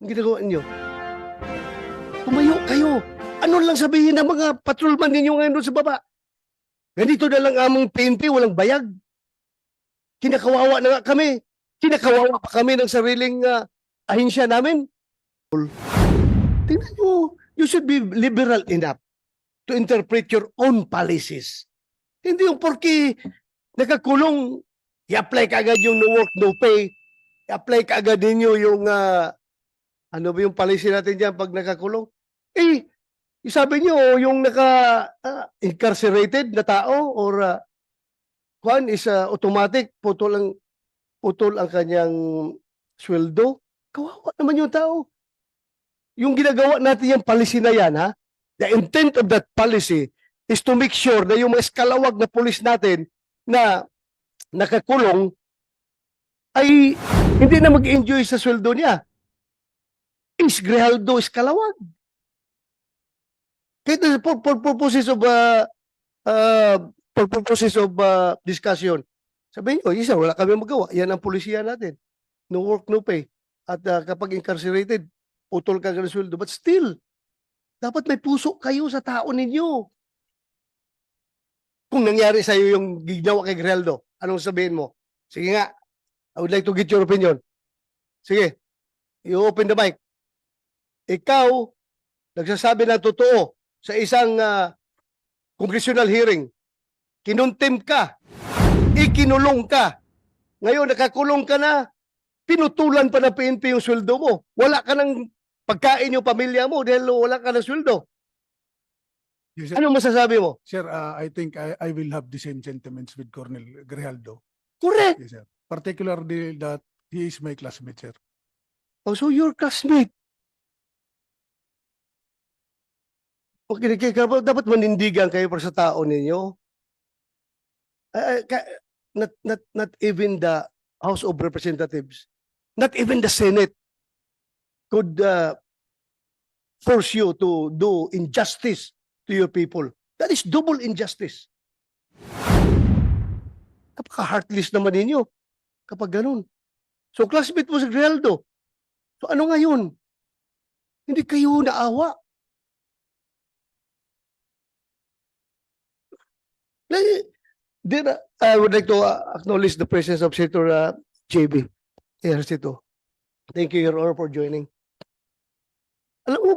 ang ginagawa ninyo? Tumayo kayo. Ano lang sabihin ng mga patrolman ninyo ngayon doon sa baba? Ganito na lang among PNP, walang bayag. Kinakawawa na nga kami. Kinakawawa pa kami ng sariling ahensya namin. Tingnan nyo, you should be liberal enough to interpret your own policies. Hindi yung porki nakakulong, i-apply ka agad yung no work, no pay. I-apply ka agad ninyo yung, ano ba yung policy natin dyan pag nakakulong? Sabi nyo, yung naka-incarcerated na tao or kwan is automatic, putol ang kanyang sweldo. Kawawa naman yung tao. Yung ginagawa natin yung policy na yan, ha? The intent of that policy is to make sure na yung mga eskalawag na pulis natin na nakakulong ay hindi na mag-enjoy sa sweldo niya. Is Grijaldo eskalawag. Kaya for purposes of discussion, sabihin nyo, isa, wala kami magawa. Yan ang polisiya natin. No work, no pay. At kapag incarcerated, putol ka ng sweldo. But still, dapat may puso kayo sa tao ninyo. Kung nangyari sa'yo yung ginawa kay Grijaldo, anong sabihin mo? Sige nga, I would like to get your opinion. Sige, you open the mic. Ikaw, nagsasabi ng totoo sa isang congressional hearing. Kinuntim ka, ikinulong ka. Ngayon, nakakulong ka na, pinutulan pa ng PNP yung sweldo mo. Wala ka ng pagkain yung pamilya mo dahil wala ka ng sweldo. Yes, sir. Ano masasabi mo? Sir, I think I will have the same sentiments with Colonel Grijaldo. Correct. Yes, sir. Particularly that he is my classmate, sir. Oh, so your classmate. Okay, dapat manindigan kayo para sa tao ninyo. Not even the House of Representatives, not even the Senate could force you to do injustice to your people. That is double injustice. Napaka-heartless naman ninyo kapag ganun. So classmate mo si Grijaldo. So ano ngayon? Hindi kayo naawa. I would like to acknowledge the presence of Senator JB. Ejercito. Thank you, Your Honor, for joining. Alam mo,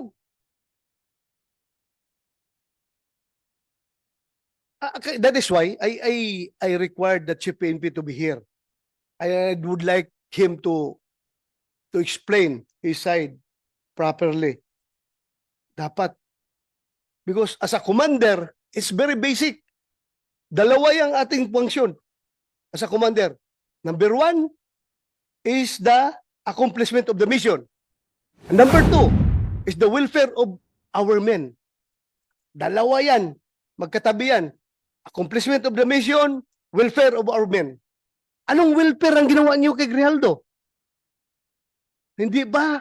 that is why I required the Chief PNP to be here. I would like him to explain his side properly. Dapat. Because as a commander, it's very basic. Dalawa yung ating function as a commander. Number one is the accomplishment of the mission. And number two is the welfare of our men. Dalawa yan. Magkatabi yan. Accomplishment of the mission, welfare of our men. Anong welfare ang ginawa niyo kay Grijaldo? Hindi ba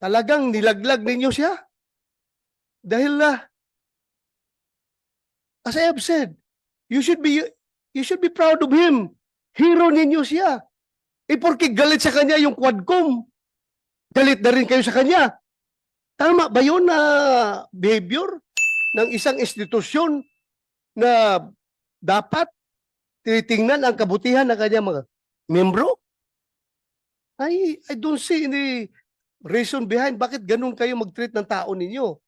talagang nilaglag ninyo siya? Dahil as I have said, you should be proud of him. Hero ninyo siya. Porque galit sa kanya yung Quadcom, galit na rin kayo sa kanya. Tama ba yun na behavior ng isang institusyon na dapat tinitingnan ang kabutihan ng kanyang mga membro? I don't see any reason behind bakit ganun kayo mag-treat ng tao ninyo.